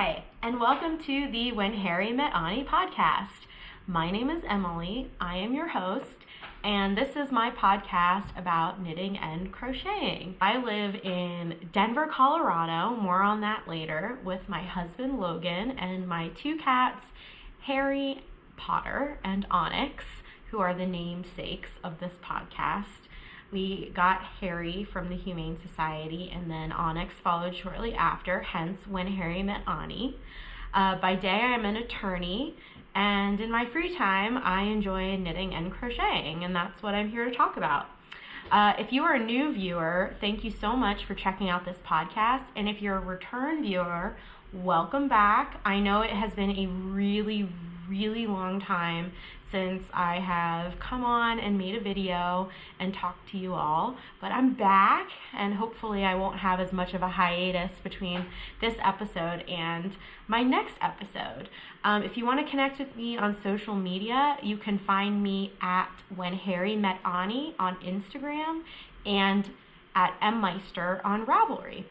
Hi, and welcome to the When Harry Met Onnie podcast. My name is Emily, I am your host, and this is my podcast about knitting and crocheting. I live in Denver, Colorado, more on that later, with my husband Logan and my two cats, Harry, Potter, and Onyx, who are the namesakes of this podcast. We got Harry from the Humane Society, and then Onyx followed shortly after, hence When Harry Met Onnie. By day, I'm an attorney, and in my free time, I enjoy knitting and crocheting, and that's what I'm here to talk about. If you are a new viewer, thank you so much for checking out this podcast, and if you're a return viewer, welcome back. I know it has been a really long time since I have come on and made a video and talked to you all, but I'm back, and hopefully I won't have as much of a hiatus between this episode and my next episode. If you want to connect with me on social media, you can find me at When Harry Met Onnie on Instagram and at mmeister on Ravelry.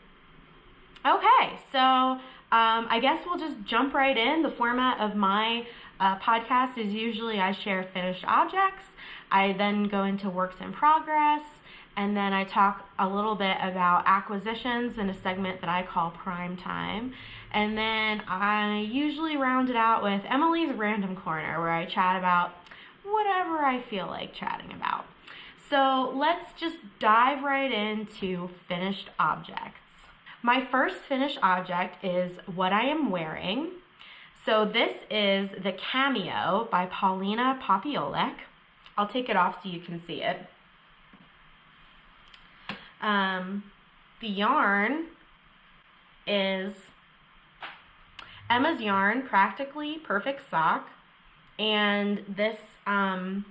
Okay, so I guess we'll just jump right in. The format of my podcast is usually I share finished objects, I then go into works in progress, and then I talk a little bit about acquisitions in a segment that I call Prime Time, and then I usually round it out with Emily's Random Corner, where I chat about whatever I feel like chatting about. So let's just dive right into finished objects. My first finished object is what I am wearing. So this is the Cameo by Paulina Popiolek. I'll take it off so you can see it. The yarn is Emma's yarn, Practically Perfect Sock. And this, I'm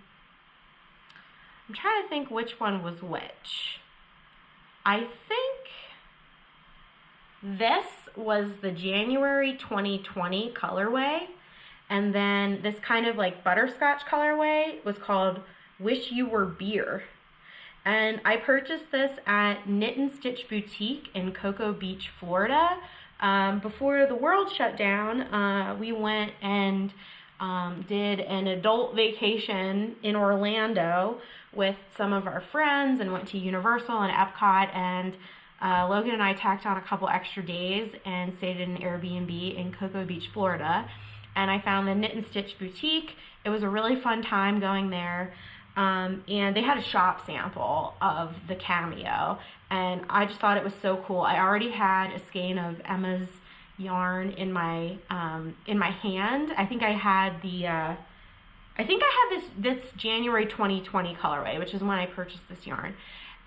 trying to think which one was which. I think this was the January 2020 colorway, and then this kind of like butterscotch colorway was called Wish You Were Beer. And I purchased this at Knit and Stitch Boutique in Cocoa Beach, Florida. Before the world shut down, we went and did an adult vacation in Orlando with some of our friends and went to Universal and Epcot, and Logan and I tacked on a couple extra days and stayed in an Airbnb in Cocoa Beach, Florida. And I found the Knit and Stitch Boutique. It was a really fun time going there. And they had a shop sample of the Cameo. And I just thought it was so cool. I already had a skein of Emma's yarn in my hand. I think I had this January 2020 colorway, which is when I purchased this yarn.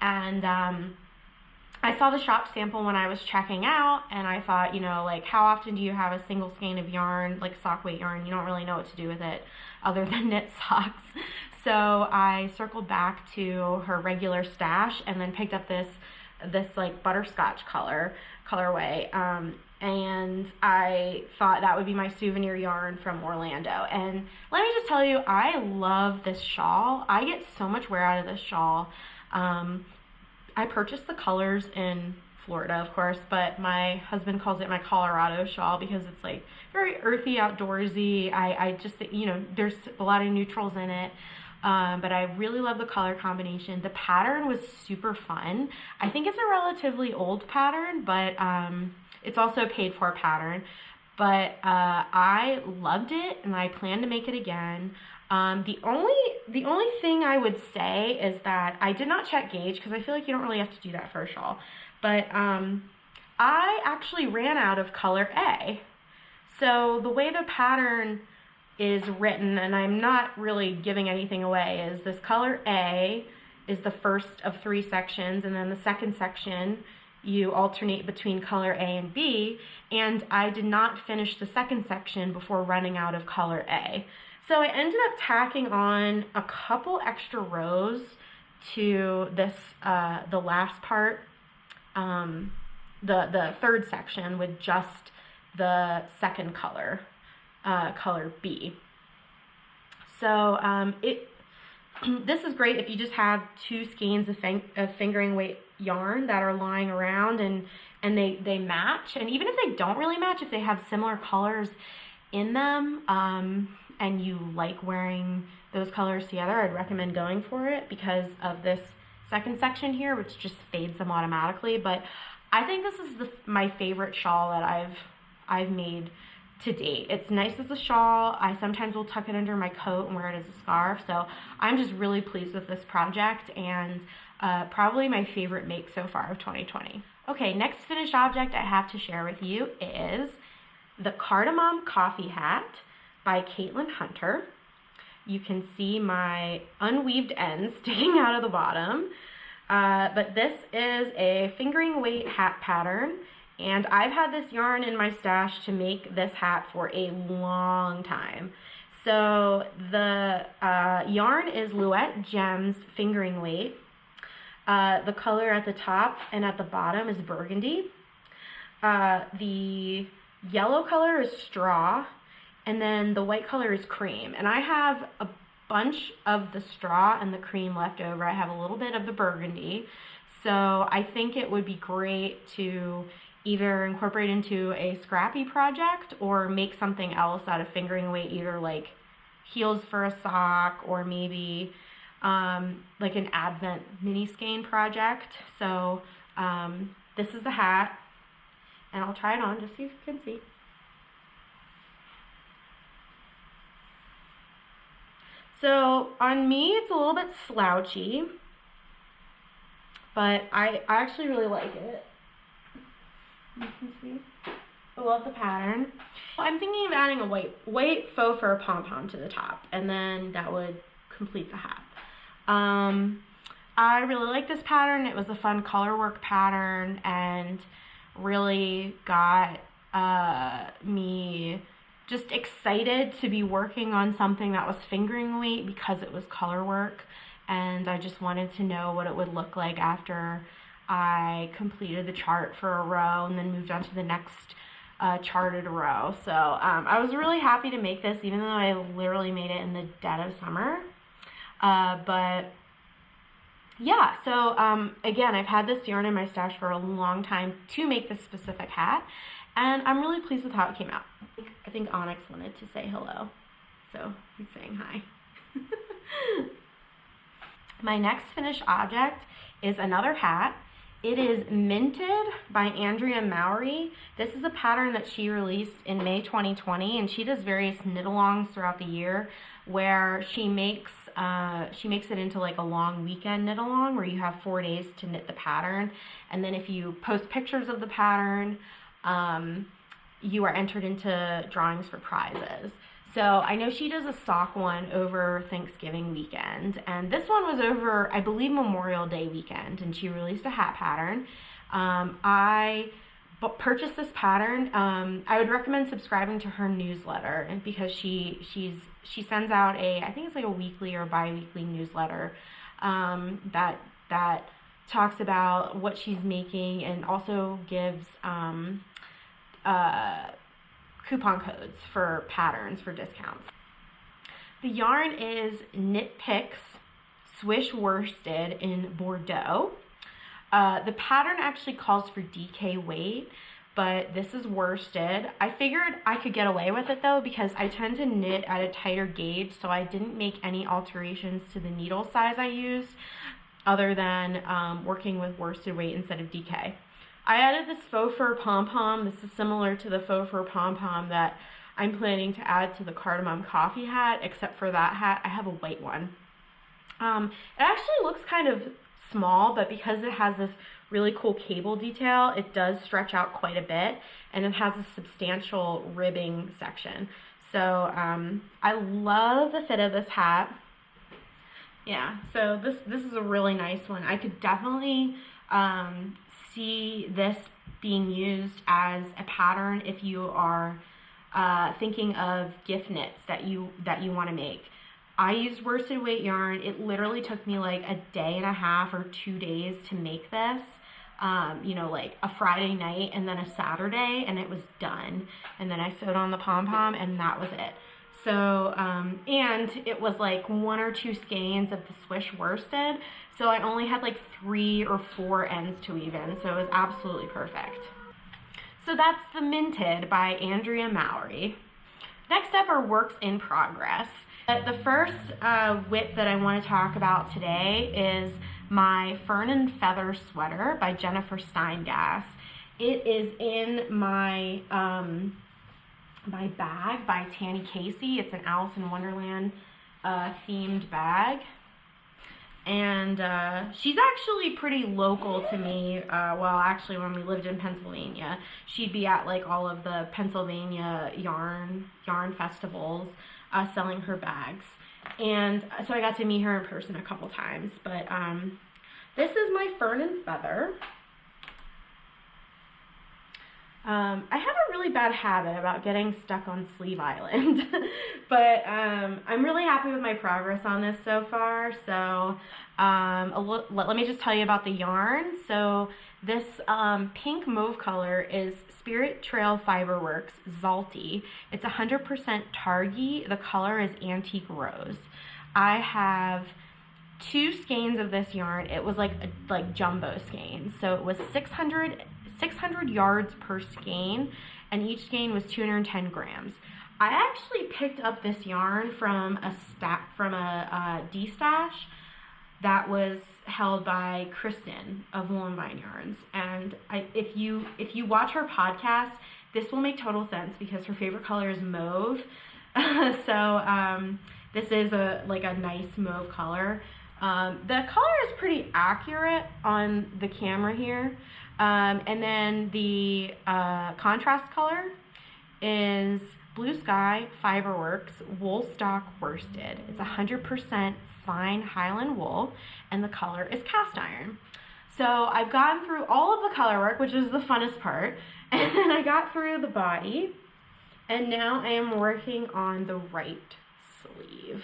And I saw the shop sample when I was checking out, and I thought, you know, like, how often do you have a single skein of yarn, like sock weight yarn? You don't really know what to do with it other than knit socks. So I circled back to her regular stash and then picked up this like butterscotch colorway. And I thought that would be my souvenir yarn from Orlando. And let me just tell you, I love this shawl. I get so much wear out of this shawl. I purchased the colors in Florida, of course, but my husband calls it my Colorado shawl because it's like very earthy, outdoorsy. I just, you know, there's a lot of neutrals in it, but I really love the color combination. The pattern was super fun. I think it's a relatively old pattern, but it's also a paid for pattern. But I loved it, and I plan to make it again. The only thing I would say is that I did not check gauge because I feel like you don't really have to do that for a shawl. But I actually ran out of color A. So the way the pattern is written, and I'm not really giving anything away, is this color A is the first of 3 sections, and then the second section you alternate between color A and B, and I did not finish the second section before running out of color A. So I ended up tacking on a couple extra rows to this, the last part, the third section with just the second color, color B. So This is great if you just have 2 skeins of fingering weight yarn that are lying around and they match. And even if they don't really match, if they have similar colors in them, and you like wearing those colors together, I'd recommend going for it because of this second section here, which just fades them automatically. But I think this is my favorite shawl that I've made to date. It's nice as a shawl. I sometimes will tuck it under my coat and wear it as a scarf. So I'm just really pleased with this project, and probably my favorite make so far of 2020. Okay, next finished object I have to share with you is the Cardamom coffee hat by Caitlin Hunter. You can see my unweaved ends sticking out of the bottom. But this is a fingering weight hat pattern, and I've had this yarn in my stash to make this hat for a long time. So the yarn is Louet Gems fingering weight. The color at the top and at the bottom is Burgundy. The yellow color is Straw, and then the white color is Cream. And I have a bunch of the Straw and the Cream left over. I have a little bit of the Burgundy. So I think it would be great to either incorporate into a scrappy project or make something else out of fingering weight, either like heels for a sock or maybe like an Advent mini skein project. So this is the hat, and I'll try it on just so you can see. So on me, it's a little bit slouchy, but I actually really like it. You can see. I love the pattern. I'm thinking of adding a white faux fur pom-pom to the top, and then that would complete the hat. I really like this pattern. It was a fun color work pattern and really got me just excited to be working on something that was fingering weight because it was color work, and I just wanted to know what it would look like after I completed the chart for a row and then moved on to the next charted row. So I was really happy to make this, even though I literally made it in the dead of summer. But yeah, so again, I've had this yarn in my stash for a long time to make this specific hat, and I'm really pleased with how it came out. I think Onyx wanted to say hello, so he's saying hi. My next finished object is another hat. It is Minted by Andrea Mowery. This is a pattern that she released in May 2020, and she does various knit-alongs throughout the year where she makes it into like a long weekend knit-along where you have 4 days to knit the pattern, and then if you post pictures of the pattern, you are entered into drawings for prizes. So I know she does a sock one over Thanksgiving weekend, and this one was over, I believe, Memorial Day weekend, and she released a hat pattern. I purchased this pattern. I would recommend subscribing to her newsletter because she sends out I think it's like a weekly or bi-weekly newsletter that talks about what she's making and also gives coupon codes for patterns for discounts. The yarn is Knit Picks Swish Worsted in Bordeaux. The pattern actually calls for DK weight, but this is worsted. I figured I could get away with it though because I tend to knit at a tighter gauge, so I didn't make any alterations to the needle size I used other than working with worsted weight instead of DK. I added this faux fur pom-pom. This is similar to the faux fur pom-pom that I'm planning to add to the Cardamom coffee hat, except for that hat, I have a white one. It actually looks kind of small, but because it has this really cool cable detail, it does stretch out quite a bit, and it has a substantial ribbing section. So I love the fit of this hat. Yeah, so this is a really nice one. I could definitely see this being used as a pattern if you are thinking of gift knits that you want to make. I used worsted weight yarn. It literally took me like a day and a half or 2 days to make this. You know, like a Friday night and then a Saturday, and it was done. And then I sewed on the pom-pom, and that was it. So, and it was like 1 or 2 skeins of the Swish worsted, so I only had like 3 or 4 ends to weave in, so it was absolutely perfect. So that's the Minted by Andrea Mowery. Next up are works in progress. The first WIP that I want to talk about today is my Fern and Feather sweater by Jennifer Steingass. It is in my my bag by Tannei Casey. It's an Alice in Wonderland themed bag. And she's actually pretty local to me. Well, actually, when we lived in Pennsylvania, she'd be at like all of the Pennsylvania yarn festivals selling her bags. And so I got to meet her in person a couple times. But this is my Fern and Feather. I have a really bad habit about getting stuck on Sleeve Island, but I'm really happy with my progress on this so far. So let me just tell you about the yarn. So this pink mauve color is Spirit Trail Fiberworks Zalti. It's 100% Targhee. The color is Antique Rose. I have 2 skeins of this yarn. It was like jumbo skeins. So it was 600 yards per skein, and each skein was 210 grams. I actually picked up this yarn from a D-stash that was held by Kristen of Wool and Vine Yarns. And if you watch her podcast, this will make total sense because her favorite color is mauve. So this is a nice mauve color. The color is pretty accurate on the camera here. And then the contrast color is Bluesky Fibers Woolstok Worsted. It's 100% fine highland wool, and the color is cast iron. So I've gone through all of the color work, which is the funnest part, and then I got through the body, and now I am working on the right sleeve.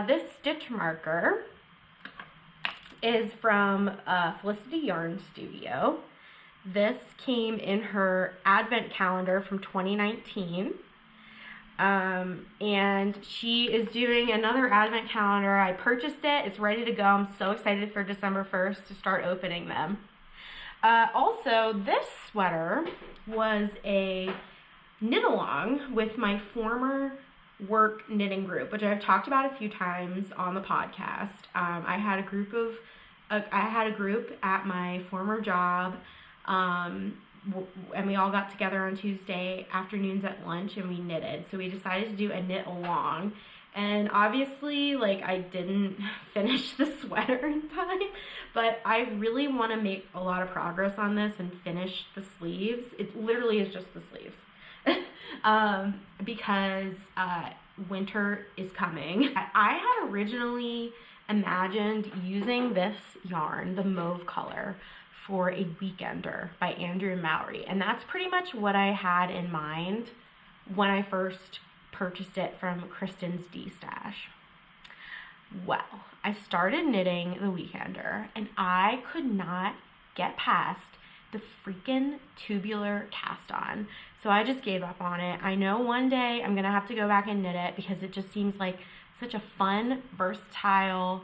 This stitch marker is from Felicity Yarn Studio. This came in her advent calendar from 2019. And she is doing another advent calendar. I purchased it. It's ready to go. I'm so excited for December 1st to start opening them. Also, this sweater was a knit along with my former work knitting group, which I've talked about a few times on the podcast. I had a group at my former job, and we all got together on Tuesday afternoons at lunch and we knitted. So we decided to do a knit along, and obviously I didn't finish the sweater in time, but I really want to make a lot of progress on this and finish the sleeves. It literally is just the sleeves. Because winter is coming. I had originally imagined using this yarn, the mauve color, for a weekender by Andrea Mowery, and that's pretty much what I had in mind when I first purchased it from Kristen's D-stash. Well, I started knitting the weekender, and I could not get past the freaking tubular cast on. So I just gave up on it. I know one day I'm gonna have to go back and knit it because it just seems like such a fun, versatile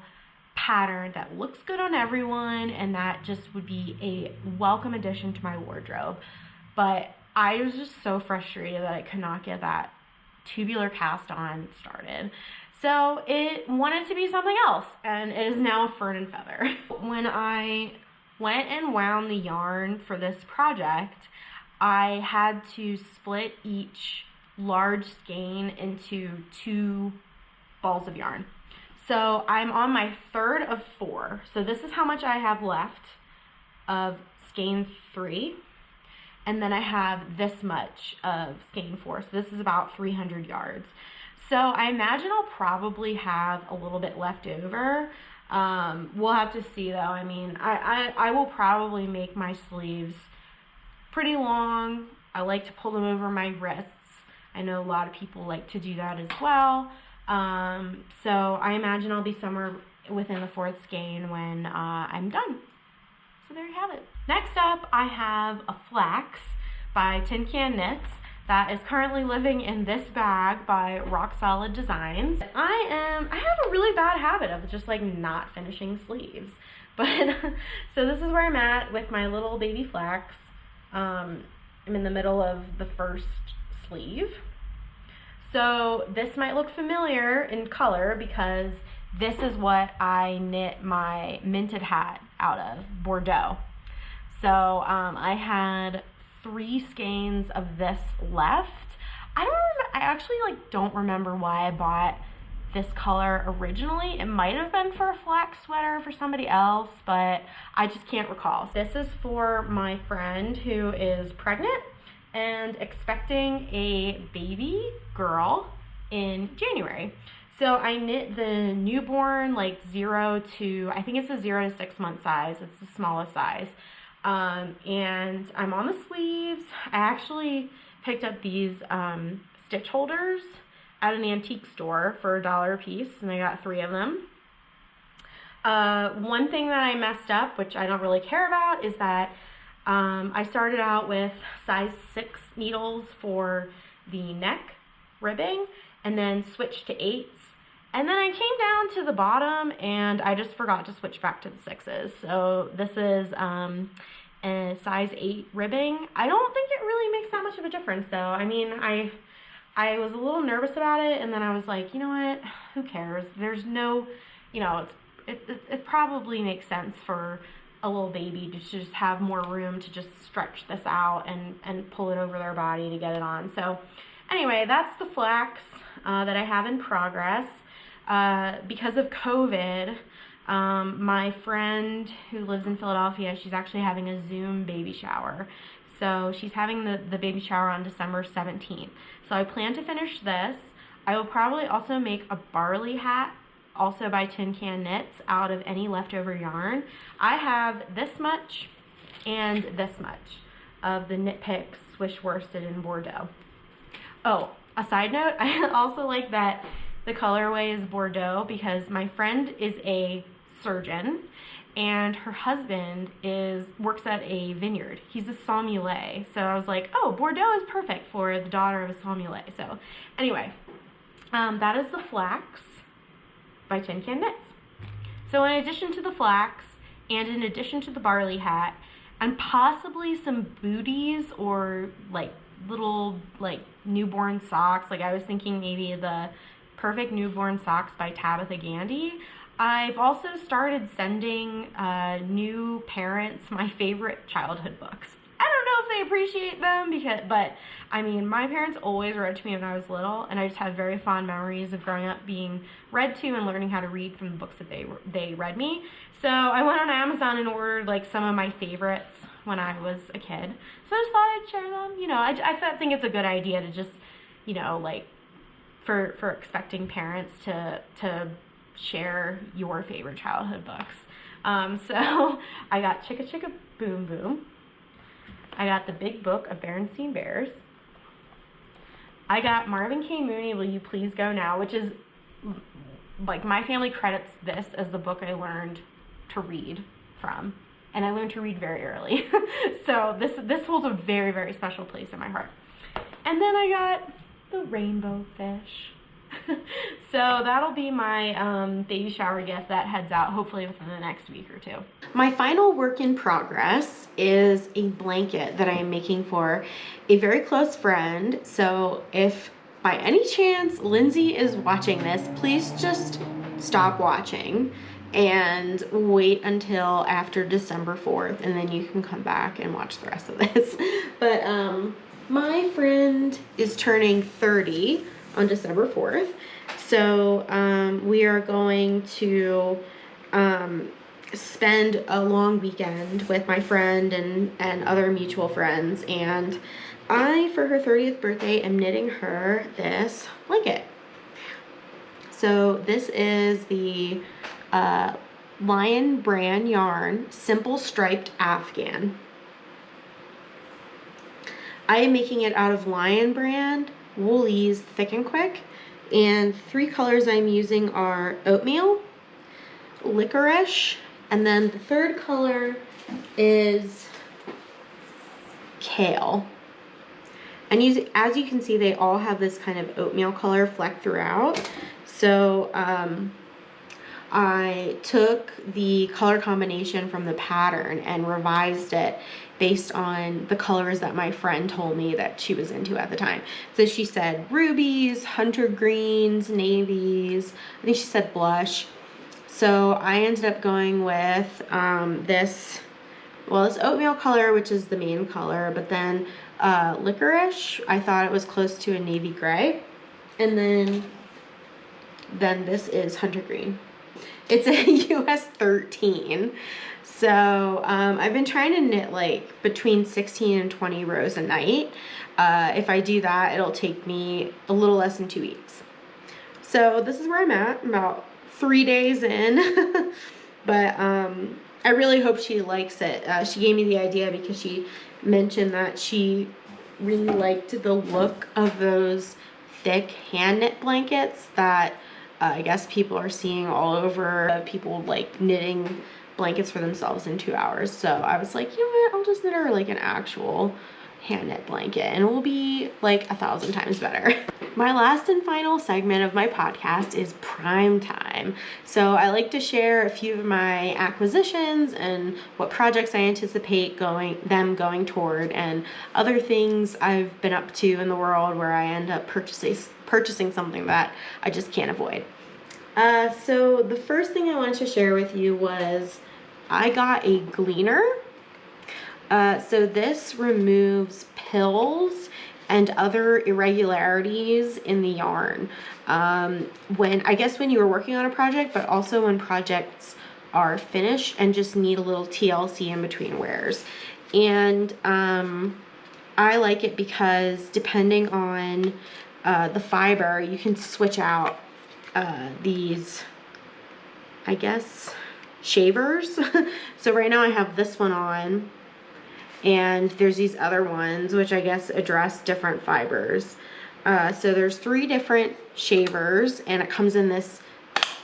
pattern that looks good on everyone, and that just would be a welcome addition to my wardrobe. But I was just so frustrated that I could not get that tubular cast on started. So it wanted to be something else, and it is now a Fern and Feather. When I went and wound the yarn for this project, I had to split each large skein into 2 balls of yarn. So I'm on my 3rd of 4. So this is how much I have left of skein 3. And then I have this much of skein 4. So this is about 300 yards. So I imagine I'll probably have a little bit left over. We'll have to see though. I mean, I will probably make my sleeves pretty long. I like to pull them over my wrists. I know a lot of people like to do that as well. So I imagine I'll be somewhere within the 4th skein when I'm done. So there you have it. Next up, I have a Flax by Tin Can Knits. that is currently living in this bag by Rock Solid Designs. I have a really bad habit of just like not finishing sleeves. But so this is where I'm at with my little baby Flax. I'm in the middle of the first sleeve. So this might look familiar in color because this is what I knit my minted hat out of, Bordeaux. So I had 3 skeins of this left. I actually like don't remember why I bought this color originally. It might have been for a Flax sweater for somebody else, but I just can't recall. This is for my friend who is pregnant and expecting a baby girl in January. So I knit the newborn, like 0 to, I think it's a 0 to 6 month size. It's the smallest size. And I'm on the sleeves. I actually picked up these stitch holders at an antique store for $1 a piece, and I got 3 of them. One thing that I messed up, which I don't really care about, is that I started out with size 6 needles for the neck ribbing, and then switched to 8s. And then I came down to the bottom, and I just forgot to switch back to the 6s. So this is a size 8 ribbing. I don't think it really makes that much of a difference, though. I mean, I was a little nervous about it, and then I was like, you know what, who cares? There's no, you know, it probably makes sense for a little baby to just have more room to just stretch this out and pull it over their body to get it on. So anyway, that's the Flax that I have in progress. Because of COVID, my friend who lives in Philadelphia, she's actually having a Zoom baby shower. So she's having the baby shower on December 17th. So I plan to finish this. I will probably also make a barley hat, also by Tin Can Knits, out of any leftover yarn. I have this much and this much of the Knit Picks Swish Worsted in Bordeaux. Oh, a side note, I also like that the colorway is Bordeaux because my friend is a surgeon and her husband works at a vineyard. He's a sommelier. So I was like, oh, Bordeaux is perfect for the daughter of a sommelier. So anyway, that is the Flax by Tin Can Knits. So in addition to the Flax and in addition to the barley hat and possibly some booties or like little like newborn socks, like I was thinking maybe the Perfect Newborn Socks by Tabitha Gandy. I've also started sending new parents my favorite childhood books. I don't know if they appreciate them but I mean, my parents always read to me when I was little, and I just have very fond memories of growing up being read to and learning how to read from the books that they read me. So I went on Amazon and ordered like some of my favorites when I was a kid. So I just thought I'd share them. You know, I think it's a good idea to just, you know, like for expecting parents to share your favorite childhood books. So I got Chicka Chicka Boom Boom. I got the Big Book of Berenstain Bears. I got Marvin K. Mooney, Will You Please Go Now, which is, like, my family credits this as the book I learned to read from. And I learned to read very early. So this holds a very, very special place in my heart. And then I got the Rainbow Fish. So that'll be my baby shower gift that heads out hopefully within the next week or 2. My final work in progress is a blanket that I am making for a very close friend. So if by any chance Lindsay is watching this, please just stop watching and wait until after December 4th, and then you can come back and watch the rest of this. But my friend is turning 30 on December 4th. So we are going to spend a long weekend with my friend and other mutual friends. And I, for her 30th birthday, am knitting her this blanket. So this is the Lion Brand yarn Simple Striped Afghan. I am making it out of Lion Brand Woolies Thick and Quick, and 3 colors I'm using are oatmeal, licorice, and then the 3rd color is kale. And as you can see, they all have this kind of oatmeal color fleck throughout. So I took the color combination from the pattern and revised it based on the colors that my friend told me that she was into at the time. So she said rubies, hunter greens, navies, I think she said blush. So I ended up going with this oatmeal color, which is the main color, but then licorice, I thought it was close to a navy gray. And then this is hunter green. It's a US 13. So I've been trying to knit like between 16 and 20 rows a night. If I do that, it'll take me a little less than 2 weeks. So this is where I'm at, about 3 days in. But I really hope she likes it. She gave me the idea because she mentioned that she really liked the look of those thick hand knit blankets that I guess people are seeing all over, people like knitting blankets for themselves in 2 hours. So I was like, you know what, I'll just knit her like an actual hand knit blanket and it will be like 1,000 times better. My last and final segment of my podcast is prime time. So I like to share a few of my acquisitions and what projects I anticipate going toward, and other things I've been up to in the world where I end up purchasing something that I just can't avoid. So the first thing I wanted to share with you was I got a gleaner. So this removes pills and other irregularities in the yarn. When you're working on a project, but also when projects are finished and just need a little TLC in between wears. And I like it because depending on the fiber, you can switch out these, I guess, shavers. So right now I have this one on, and there's these other ones which I guess address different fibers. So there's 3 different shavers, and it comes in this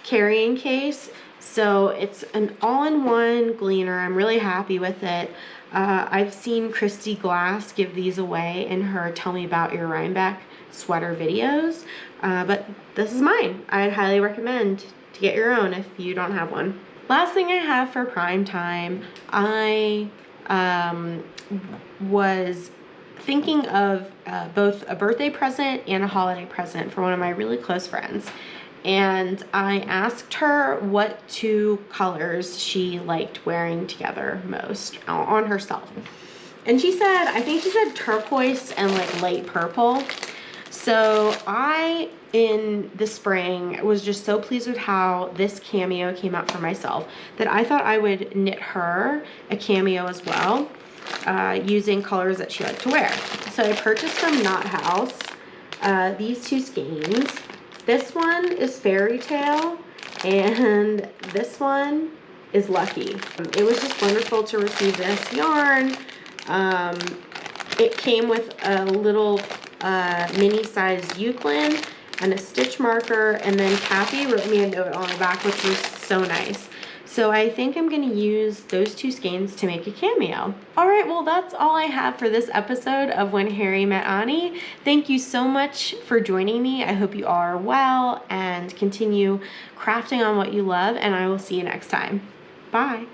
carrying case. So it's an all-in-one gleaner. I'm really happy with it. I've seen Christy Glass give these away in her Tell Me About Your Rhinebeck sweater videos, but this is mine. I'd highly recommend to get your own if you don't have one. Last thing I have for prime time, I was thinking of both a birthday present and a holiday present for one of my really close friends. And I asked her what 2 colors she liked wearing together most on herself. And she said, I think she said turquoise and like light purple. So I, in the spring, was just so pleased with how this Cameo came out for myself that I thought I would knit her a Cameo as well, using colors that she liked to wear. So I purchased from Knot House these 2 skeins. This one is Fairy Tale, and this one is Lucky. It was just wonderful to receive this yarn. It came with a little mini-sized Euclid and a stitch marker, and then Kathy wrote me a note on the back, which was so nice. So I think I'm going to use those 2 skeins to make a Cameo. Alright, well that's all I have for this episode of When Harry Met Onnie. Thank you so much for joining me. I hope you are well and continue crafting on what you love, and I will see you next time. Bye!